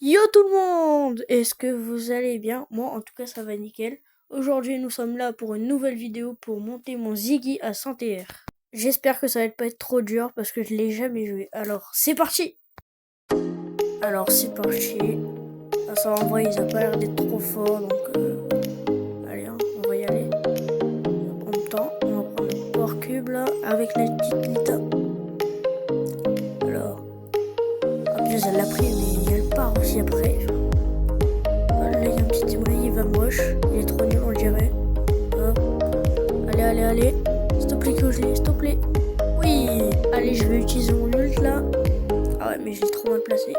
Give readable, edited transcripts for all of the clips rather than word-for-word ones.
Yo tout le monde! Est-ce que vous allez bien? Moi en tout cas ça va nickel. Aujourd'hui nous sommes là pour une nouvelle vidéo pour monter mon Ziggy à 100 TR. J'espère que ça va pas être trop dur parce que je l'ai jamais joué. Alors c'est parti! Alors c'est parti. Ah, ça en vrai il a pas l'air d'être trop fort donc allez hein, on va y aller. On va prendre le temps, on va prendre le Power Cube là avec la petite Lita. Alors, en plus elle l'a pris mais elle part aussi après. Là, il y a un petit emoji, il va moche. Il est trop nul, on le dirait. Hop. Allez, allez, allez. S'il te plaît que je l'ai, s'il te plaît. Oui. Allez, je vais utiliser mon ult là. Ah ouais, mais je l'ai trop mal placé.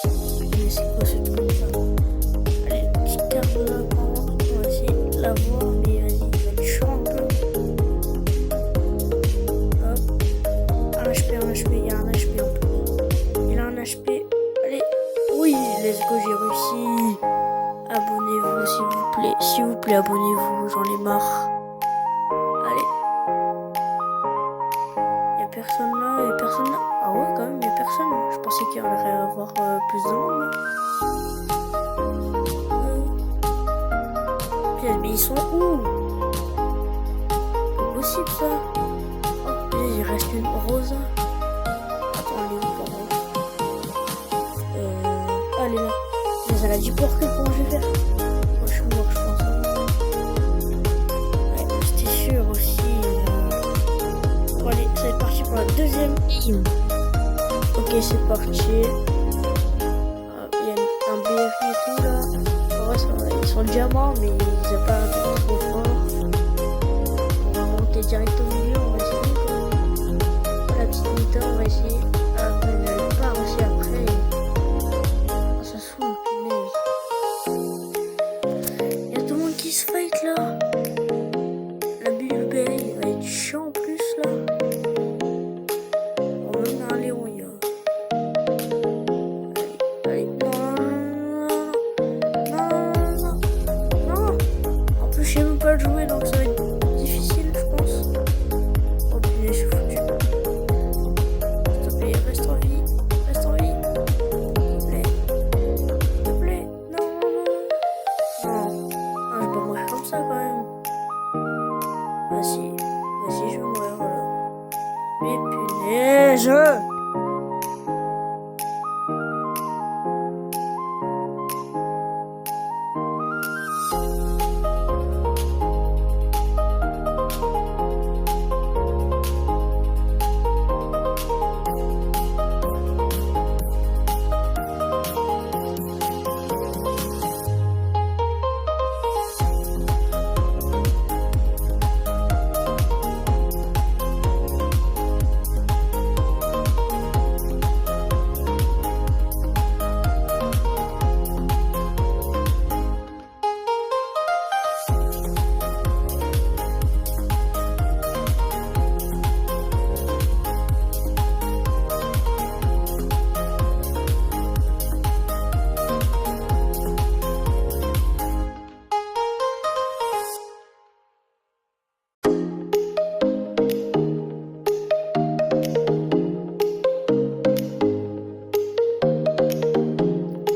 Mais c'est quoi ce truc là? Allez, le petit carte là, par contre, on va essayer de l'avoir. Mais vas-y, il va être chaud un peu. Hop. Un HP, il y a un HP en plus. Il a un HP. Allez. Oui, let's go, j'ai réussi. Abonnez-vous s'il vous plaît, abonnez-vous, j'en ai marre. Allez. Y'a personne là, Ah ouais, quand même, y'a personne. Je pensais qu'il y aurait à avoir plus de monde là. Mais ils sont où? C'est possible ça. Oh, il reste une Rosa. Attends, elle est où pour moi? Elle est là. Mais elle a 10 pour que comment je vais faire? Oh, je suis mort, je pense. Ouais, c'était sûr aussi. Bon, allez, ça va être parti pour la deuxième game. Ok, c'est parti. Il y a un BRI et tout là. En vrai, ça va. Ils sont diamants, mais ils n'ont pas l'air d'être trop forts. On va monter direct au milieu, on va essayer quoi. La petite Nita, on va essayer. Ah, mais elle part aussi après. Ah, ça se fout. Qui se fight là. La BUBA il va être chiant en plus là. On va même un Léon il y a. Allez, non. En plus je sais même pas le jouer donc ça va être difficile je pense. Oh putain je suis foutu. S'il te plaît, reste en vie. S'il te plaît. Non. Je vais pas mourir comme ça quand même. Vas-y, je vais mourir là. Mais punaise!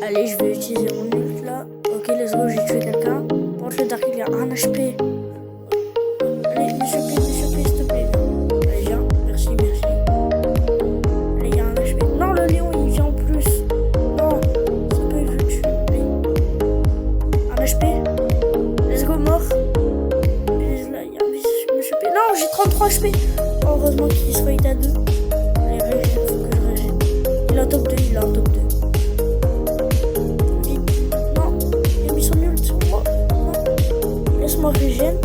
Allez, je vais utiliser mon ult là. Ok, let's go, j'ai tué quelqu'un. Bon, le Dark il a 1 HP. Allez, me choper, s'il te plaît. Allez, viens, merci. Allez, il y a 1 HP. Non, le Léon il vient en plus. Non, ça peut il veut le tuer. Allez. 1 HP. Let's go, mort. Et là, il y a un me choper. Non, j'ai 33 HP. Oh, heureusement qu'il se fight à 2. Allez, régène, faut que je régène. Il est en top 2, Laisse-moi régène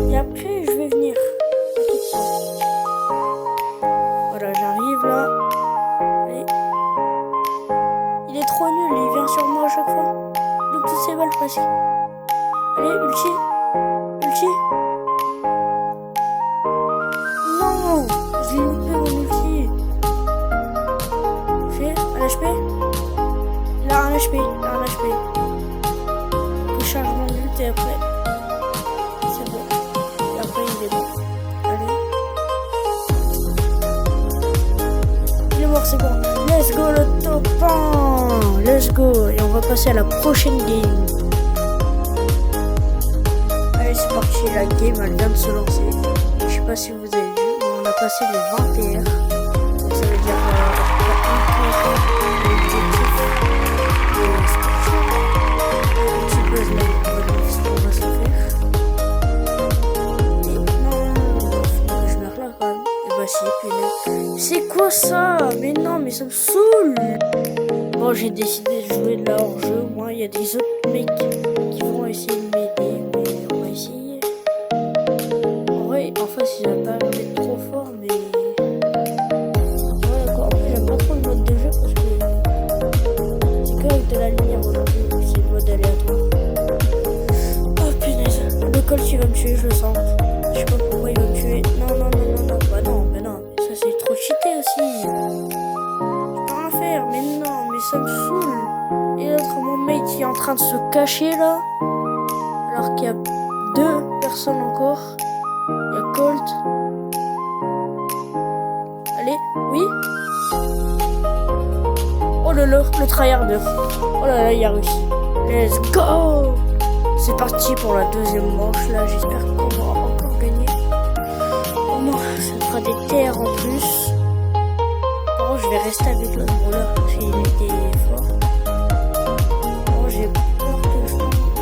et après je vais venir. Voilà, j'arrive là. Allez. Il est trop nul, il vient sur moi à chaque fois. Donc toutes ces balles presque. Allez, ulti. Non, je l'ai loupé mon ulti. Fait un HP. Il a un HP. Je charge mon ulti et après. c'est bon. Let's go le top 1. Let's let's go. Et on va passer à la prochaine game. Allez, c'est parti, la game elle vient de se lancer. Je sais pas si vous avez vu, mais on a passé les 20 TR. Donc ça veut dire on va se faire. Et non, je meurs là quand même. Et bah si, puis c'est quoi ça? Mais non, mais ça me saoule. Bon, j'ai décidé de jouer de la hors-jeu. Moi, il y a des autres mecs qui vont essayer de m'aider, mais on va essayer. En vrai, en face, il a pas l'air d'être trop fort, mais ouais, quoi. En plus, j'aime pas trop le mode de jeu parce que c'est que avec de la lumière aujourd'hui, c'est le mode aléatoire. Oh punaise, le Colt il va me tuer, je le sens. Je sais pas pourquoi il va me tuer. Non, non, non, non, non, bah non, mais non, mais ça c'est trop cheaté aussi. Mais non, mais ça me saoule. Et l'autre, mon mate qui est en train de se cacher là, alors qu'il y a 2 personnes encore. Il y a Colt. Allez, oui. Oh là là, le tryharder. Oh là là, il a réussi. Let's go. C'est parti pour la deuxième manche là. J'espère qu'on va encore gagner. Au moins, ça me fera des TR en plus. Je vais rester avec l'autre brawler parce qu'il était fort. Bon, j'ai peur que je tombe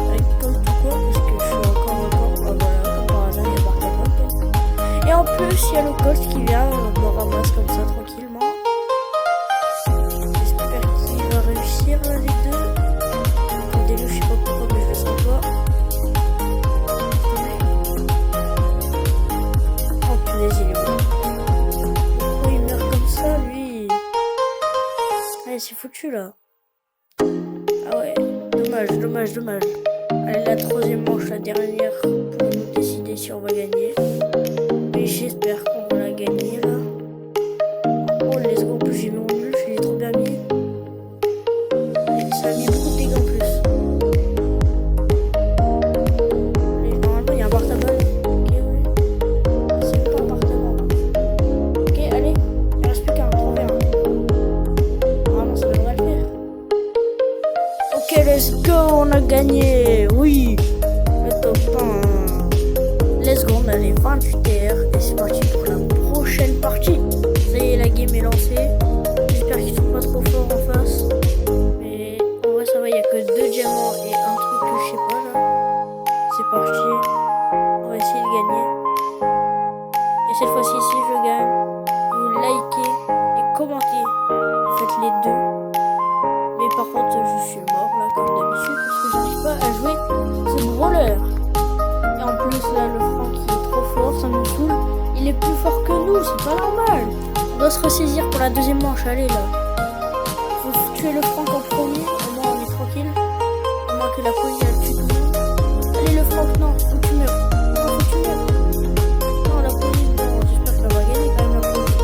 avec Colt ou quoi parce que je suis encore. Ah voilà, comme par hasard, il y a Barthelon. Et en plus, il y a le Colt qui vient, on me ramasse comme ça tranquillement. J'espère qu'il va réussir là, les deux. Regardez-le, je sais pas pourquoi, mais je le sens pas. Oh punaise, il est bon. Pourquoi il meurt comme ça, lui? C'est foutu là. Ah ouais, dommage, dommage, dommage. Allez, la troisième manche, la dernière, pour nous décider si on va gagner. Mais j'espère qu'on va la gagner là. Oh, let's go, en plus j'ai mis mon buff, il est trop bien mis. Ça a mis beaucoup de dégâts en plus. Allez, normalement, il y a un portable. Ok, ouais. C'est pas un portable. Ok, allez, il reste plus qu'un, trop bien. Ok, let's go, on a gagné. Oui, le top 1. Let's go, on a les 28 TR et c'est parti pour la prochaine partie. Ça y est, la game est lancée. J'espère qu'ils sont pas trop forts en face. Mais en vrai, ça va, il n'y a que 2 diamants et un truc que je sais pas là. C'est parti. On va essayer de gagner. Et cette fois-ci, si je gagne, vous likez et commentez. Faites les deux. Mais par contre, je suis mort là comme d'habitude parce que je n'arrive pas à jouer ce brawler. Et en plus là, le Franck qui est trop fort, ça me saoule. Il est plus fort que nous, c'est pas normal. On doit se ressaisir pour la deuxième manche, allez là. Faut tuer le Franck en premier, au moins on est tranquille. À moins que la police elle tue tout le monde. Allez le Franck, non, faut que tu meurs. Non, faut que tu meurs. Non, la police, bon, j'espère qu'elle va gagner quand même la police.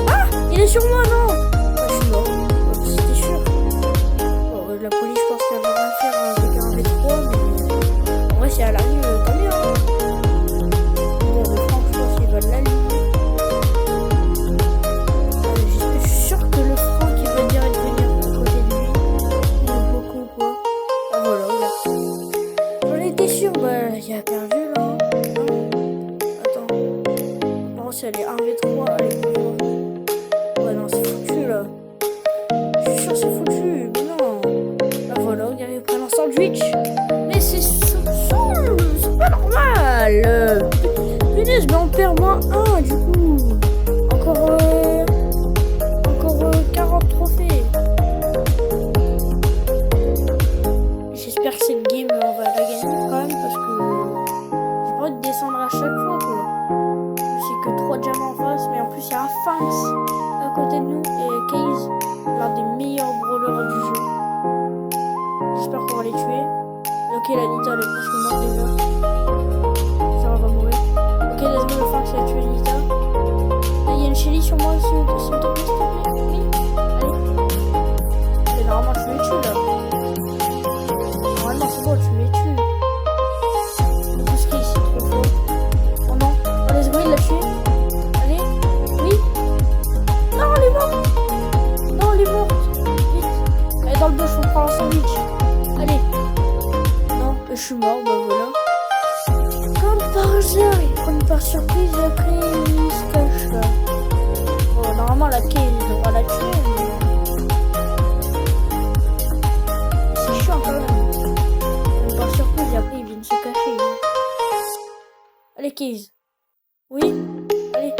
Ah, il est sur moi, non. Je suis mort. La police, je pense qu'elle va rien faire avec un V3, mais en vrai, si elle arrive, tant mieux. Bon, le Franck, je pense qu'il va l'aligner. Je suis sûr que le Franck, il va direct venir à côté de lui. Il aime beaucoup, quoi. Ah, voilà, regarde. J'en étais sûr, bah, il y a perdu, là. Non. Attends. Non, si elle est 1v3, elle est plus forte. Ouais, non, c'est foutu, là. Je suis sûr, c'est foutu, mais non. Voilà, regardez, ils prennent un sandwich. Mais c'est saoul, c'est pas normal. Punaise, mais on perd moins 1 du coup. Encore 40 trophées. J'espère que cette game, on va la gagner quand même parce que j'ai pas envie de descendre à chaque fois quoi. C'est que 3 diamants en face, mais en plus il y a un Fangs à côté de nous et Case, l'un des meilleurs brawlers du jeu. J'espère qu'on va les tuer. Ok, la Nita, elle est presque morte déjà. Ça va mourir. Ok, let's go, le Fangs qui a tué Nita. Là, il y a une Shelly sur moi, s'il te plaît, s'il te plaît. Oui. Allez. Et normalement, tu les tues là. Normalement, c'est bon, tu les tues. Le bousquet ici, trop fort. Oh non. Oh, let's go, il l'a tué. Allez. Oui. Non, elle est morte. Non, elle est morte. Vite. dans le bœuf, on prend un sandwich. Allez. Non, je suis mort, bah voilà. Comme par hasard, il prend une part surprise et après il se cache là. Bon, normalement la quai, il devra la tuer, mais... c'est chiant quand même. Une part surprise et après ils viennent se cacher. Allez, Keys. Oui? Allez.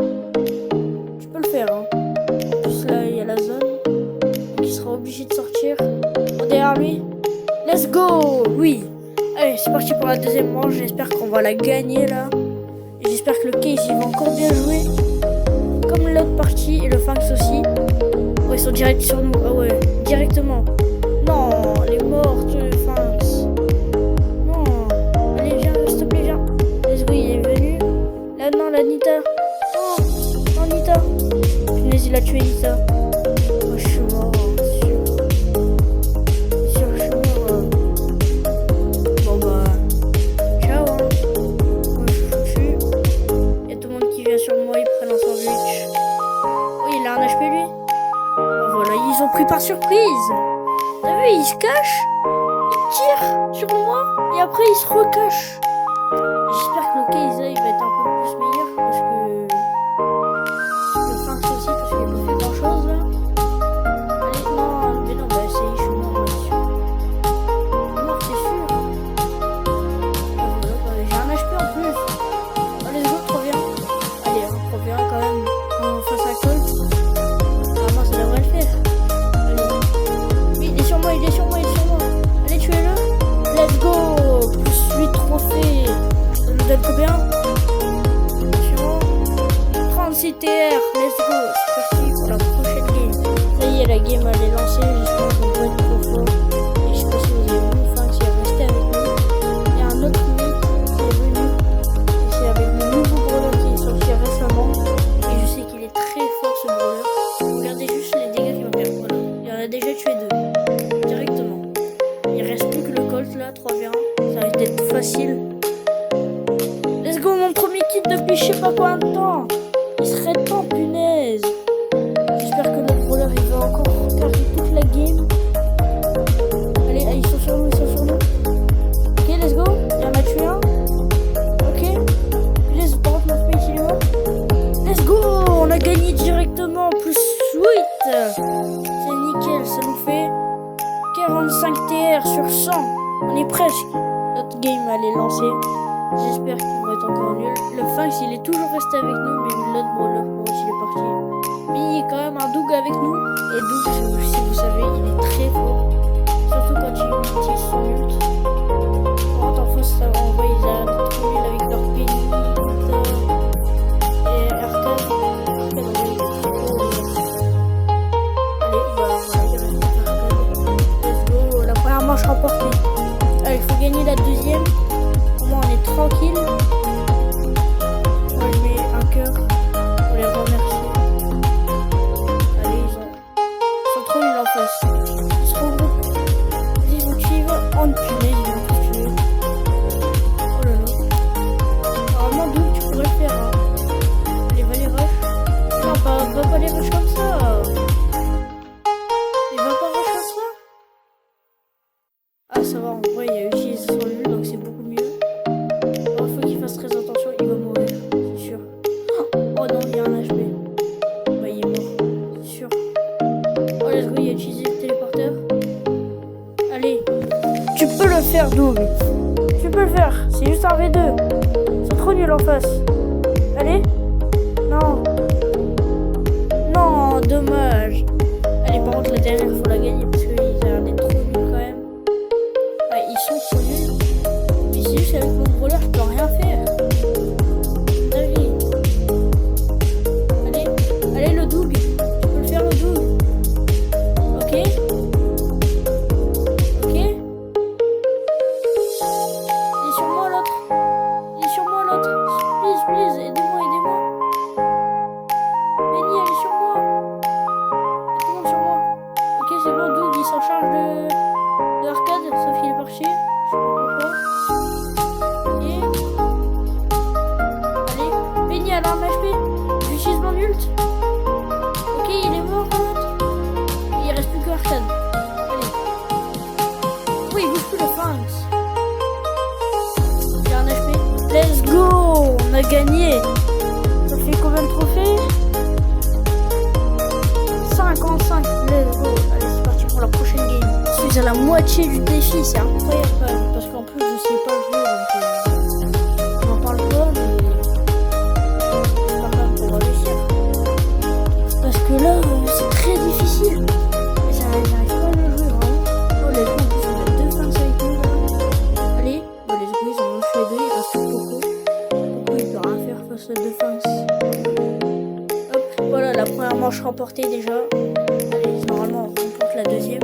Tu peux le faire, hein. En plus là, il y a la zone. Donc il sera obligé de sortir. Oh, derrière lui. Let's go! Oui! Allez, c'est parti pour la deuxième manche. J'espère qu'on va la gagner là. Et j'espère que le Case il va encore bien jouer. Comme l'autre partie et le Fangs aussi. Oh, ils sont direct sur nous. Ah ouais, directement. Non, les morts, le Fangs. Non. Allez, viens, s'il te plaît, viens. Let's go, il est venu. Là, non, la Nita. Oh, non, Nita. Punaise, il a tué Nita. Oh, je suis mort. Pris par surprise. T'as vu, il se cache, il tire sur moi et après il se recache. J'espère que le Case là il va être un peu plus meilleur parce que le Fangs aussi parce qu'il me fait grand chose là. Allez, non, mais non, bah c'est je suis mort bien sûr. Mort c'est sûr. J'ai un HP en plus. Allez, les autres reviens. Allez, on revient quand même face à Colt. Normalement ça devrait le faire. Il est sur moi, il est sur moi. Allez, tuez-le. Let's go. Plus 8 trophées. Ça nous donne combien? 36 TR. Let's go. C'est parti pour la prochaine game. Ça y est, la game elle est lancée. J'espère qu'on va être trop fort. Et je sais pas si vous avez vu, Fangs qui est resté avec nous. Il y a un autre mec qui est venu. Et c'est avec le nouveau brawler qui est sorti récemment. Et je sais qu'il est très fort ce brawler. Regardez juste les dégâts qu'il va faire. Voilà. Il en a déjà tué 2. Directement. Il reste plus que le Colt là, 3v1. Ça risque d'être facile. Let's go, mon premier kit depuis je sais pas combien de temps. Il serait temps, punaise. J'espère que notre brawler il va encore faire toute la game. Allez, ils sont sur nous, Ok, let's go. Il y en a tué un. Ok. Punaise, par contre, notre mate il est mort. Let's go, on a gagné directement. Plus 8. C'est nickel, ça nous fait 45 TR sur 100. On est presque. Notre game elle est lancée. J'espère qu'il va être encore nul. Le Fangs il est toujours resté avec nous, mais l'autre brawler pour aussi il est parti. Mais il y a quand même un Doug avec nous. Et Doug, si vous savez, il est très fort. Surtout quand il utilise son ult. Quand en face ça envoie, ils arrêtent trop nul avec leur penny. Et Arcade. Manche remportée. Allez, il faut gagner la deuxième. Au moins on est tranquille. Moi je mets un cœur pour les remercier. Allez, ils sont trop nuls en face. Ils se regroupent. Ils vont suivre en punaise, ils vont tout tuer. Oh là là. Normalement, Doug, tu pourrais le faire. Hein. Allez, va les rush. Non, pas les rush comme ça. Ah ça va, en vrai il a utilisé son ult donc c'est beaucoup mieux. Alors il faut qu'il fasse très attention, il va mourir, c'est sûr. Oh non, il y a un HP. Bah il est mort, c'est sûr. Oh let's go, il a utilisé le téléporteur. Allez, tu peux le faire Doug. Tu peux le faire, c'est juste un V2. C'est trop nul en face. Allez. Non. Non, dommage. Allez, par contre la dernière faut la gagner parce qu'ils ont l'air d'être trop nuls quand même. Ils sont trop nuls. Mais c'est juste avec mon brawler je peux rien faire. Allez le Doug. Tu peux le faire le Doug. Ok. Il est sur moi l'autre. Please, aidez-moi. Benny, elle est sur moi. Tout le monde sur moi. Ok, c'est bon, Doug il s'en charge de Arcade, sauf qu'il est parti. Je sais pas pourquoi. Et... allez, Benny elle a un HP. J'utilise mon ult. Ok, il est mort l'autre. Il reste plus que Arcade. Allez, gagné. Ça fait combien de trophées? 55. Let's go. Allez, c'est parti pour la prochaine game. Je suis à la moitié du défi, c'est incroyable quand même. Parce qu'en plus, je sais pas jouer, donc on n'en parle pas, mais c'est pas grave pour réussir. Parce que là, c'est très difficile. J'arrive pas à le jouer vraiment. Oh, les gens, en plus, on a 2 fans avec nous là. Allez, bon, les deux, ils ont fait 2, il reste Coco. Coco, il peut rien faire face à 2 fans. Hop, voilà, la première manche remportée déjà. Allez, normalement, on remporte la deuxième.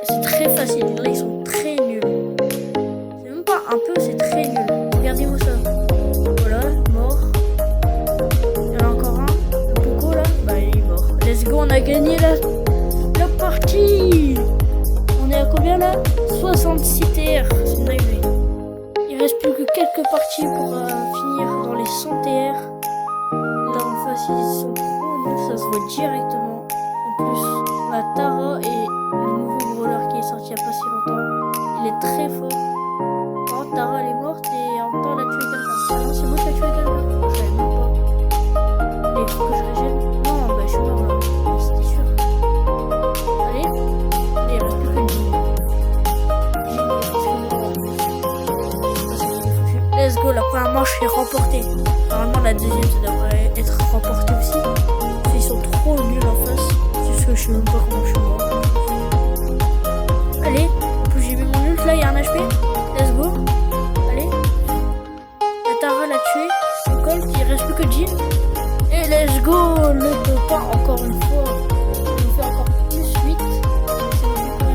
C'est très facile, là, ils sont très nuls. C'est même pas un peu, c'est très nul. Regardez-moi ça. Voilà, mort. Il y en a encore un. Le Coco là, bah il est mort. Let's go, on a gagné la partie. On est à combien là? 66 TR, c'est une dinguerie. Il reste plus que quelques parties pour finir dans les 100 TR. Là en face ils sont trop nuls, ça se voit directement. En plus, on a Tara et le nouveau brawler qui est sorti il n'y a pas si longtemps. Il est très fort. Oh, Tara elle est morte et en même temps elle a tué quelqu'un. Non, c'est moi qui a tué quelqu'un. Je savais même pas. Allez, faut que je régène. Non, bah je suis mort là. C'était sûr. Allez, il reste plus que le Jimmy. Let's go, la première manche est remportée. Normalement la deuxième ça devrait être remporté aussi. Ils sont trop nuls en face. C'est juste que je sais même pas comment je suis mort. Allez, en plus j'ai mis mon ult là, il y a un HP. Let's go. Allez. La Tara l'a tué. Le Colt, il reste plus que Jill. Et let's go, le copain encore une fois. Il nous fait encore plus 8.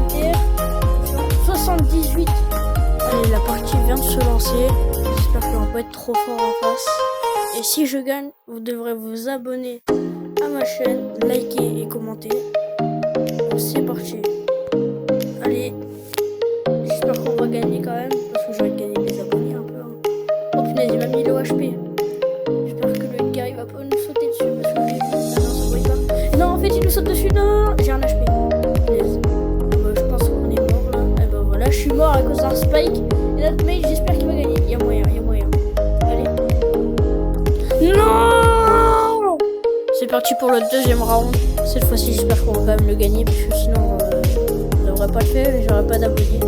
C'est 78. Allez, la partie vient de se lancer. J'espère qu'on va pas être trop fort en face. Et si je gagne, vous devrez vous abonner à ma chaîne, liker et commenter. Donc c'est parti. Allez, j'espère qu'on va gagner quand même, parce que j'aurais gagné des abonnés un peu. Oh punaise, il m'a mis le HP. J'espère que le gars il va pas nous sauter dessus, parce que j'ai vu. Ah non, ça se voit pas. Non, en fait, il nous saute dessus. Non, j'ai un HP. Punaise. Je pense qu'on est mort là. Et ben voilà, je suis mort à cause d'un spike. Et notre mate, j'espère qu'il va gagner. Il y a moyen, il y a moyen. Allez. Non! C'est parti pour le deuxième round. Cette fois-ci, j'espère qu'on va quand même le gagner, parce que sinon, on devrait pas le faire et j'aurai pas d'abonnés.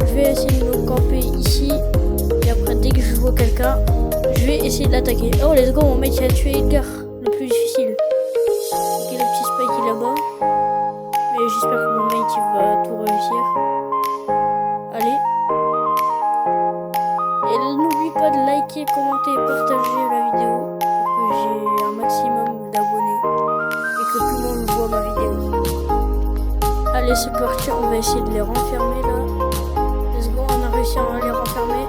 Je vais essayer de me camper ici. Et après, dès que je vois quelqu'un, je vais essayer de l'attaquer. Oh, let's go, mon mec il a tué Edgar. Le plus difficile. Ok, le petit spike il est là-bas. Mais j'espère que mon mate il va tout réussir. Allez. Et n'oublie pas de liker, commenter et partager la vidéo pour que j'ai un maximum d'abonnés et que tout le monde voit ma vidéo. Allez, c'est parti, on va essayer de les renfermer là. Let's go, on a réussi à les renfermer.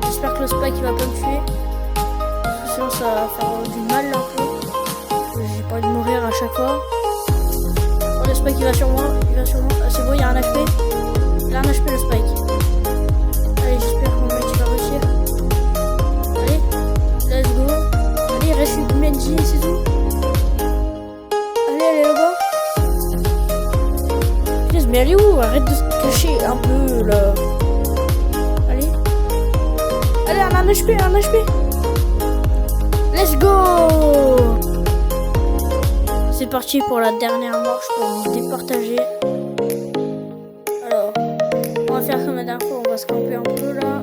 J'espère que le spike il va pas me tuer. Parce que sinon ça va faire du mal un peu. J'ai pas envie de mourir à chaque fois. Oh, le spike il va sur moi, Ah, c'est bon, il y a un HP. Il a un HP le spike. Allez, j'espère que mon mec il va réussir. Allez, let's go. Allez, il reste une Menji, c'est tout. Allez, elle est là-bas. Putain, mais elle est où? Arrête de se cacher un peu là. Allez. Allez, un HP. Let's go. C'est parti pour la dernière manche pour vous départager. Alors, on va faire comme la dernière fois, on va se camper un peu là.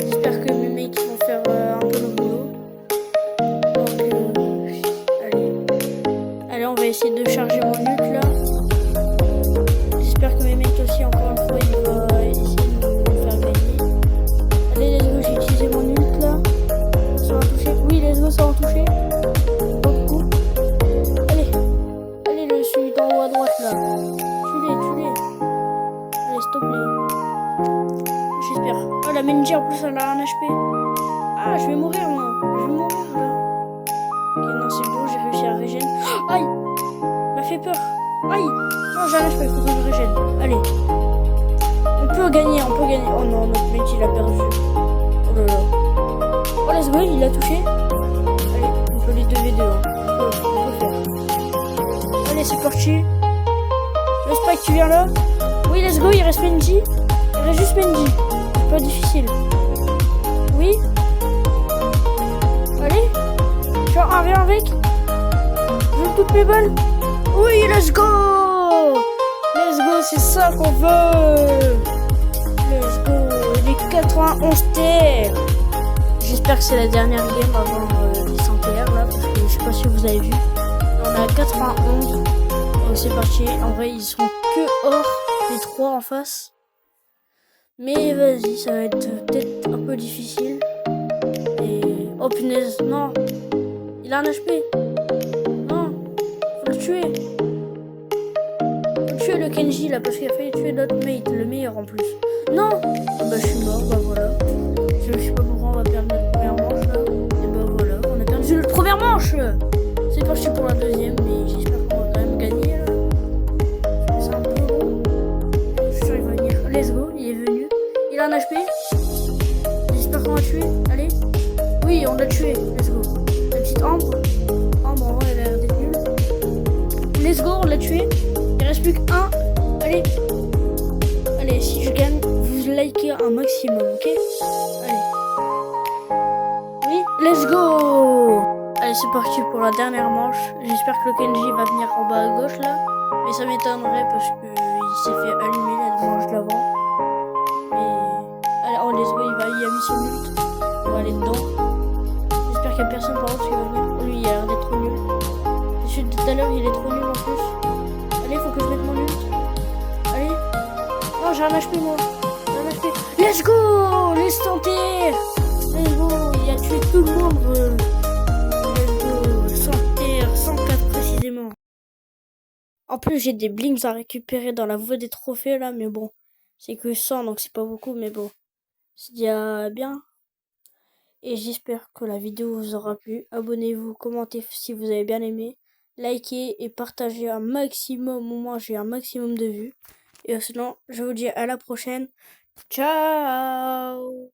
J'espère que mes mecs vont faire un peu le boulot. Donc, allez, on va essayer de charger mon ult là. J'espère que mes mecs aussi, encore une fois, ils vont essayer de me faire gagner. Allez, let's go, j'ai utilisé mon ult là. Ça va toucher. Oui, let's go, ça va toucher. Celui d'en haut à droite là. Tue-les. Allez, stop-les. J'espère. Oh, la Menji en plus elle a un HP. Ah, je vais mourir moi. Là. Ok, non, c'est bon, j'ai réussi à régène. Oh, aïe! M'a fait peur. Aïe! Non, j'ai un HP, il faut que je régène. Allez. On peut gagner. Oh non, notre mate il a perdu. Oh là là. Oh, let's go, il a touché. Allez, on peut les 2v2. Hein. On peut faire. Allez, c'est parti. Le spike, tu viens là? Oui, let's go, il reste Menji. Il reste juste Menji. C'est pas difficile. Oui. Allez. Genre un rien avec. Je joue toutes mes balles. Oui, let's go. Let's go, c'est ça qu'on veut. Let's go. Les 91 terres. J'espère que c'est la dernière game avant les 100 terres là. Parce que je sais pas si vous avez vu. On a 91. Donc c'est parti. En vrai, ils sont que hors les 3 en face. Mais vas-y, ça va être peut-être un peu difficile. Et... oh punaise, non. Il a un HP. Non, faut le tuer. Faut tuer le Kenji là, parce qu'il a failli tuer notre mate, le meilleur en plus. Non. Bah je suis mort, bah voilà. Je sais pas pourquoi on va perdre notre première manche là. Et bah voilà, on a perdu notre première manche. C'est parti pour la deuxième, mais j'espère qu'on va quand même gagner là. C'est un peu long. Je suis sûr qu'il va venir. Let's go, il est venu. Il a un HP. J'espère qu'on va tuer. Allez. Oui, on l'a tué. Let's go. La petite Ambre. Ambre, en vrai, elle a l'air d'être nulle. Let's go, on l'a tué. Il reste plus qu'un. Allez. Allez, si je gagne, vous likez un maximum, ok? Allez. Oui, let's go. Allez, c'est parti pour la dernière manche. J'espère que le Kenji va venir en bas à gauche, là. Mais ça m'étonnerait parce qu'il s'est fait allumer la manche d'avant. Allez, oh let's go, il a mis son ult. On va aller dedans. J'espère qu'il n'y a personne par contre qui va venir. Lui, il a l'air d'être trop nul. Celui de tout à l'heure, il est trop nul en plus. Allez, faut que je mette mon ult. Allez. Non, j'ai un HP moi. J'ai un HP. Let's go. Laisse tenter. Let's go. Il a tué tout le monde. Let's go. 100 terre, 104 précisément. En plus, j'ai des blinks à récupérer dans la voie des trophées là, mais bon. C'est que 100, donc c'est pas beaucoup, mais bon. C'est déjà bien. Et j'espère que la vidéo vous aura plu. Abonnez-vous, commentez si vous avez bien aimé. Likez et partagez un maximum. Au moins, j'ai un maximum de vues. Et sinon, je vous dis à la prochaine. Ciao!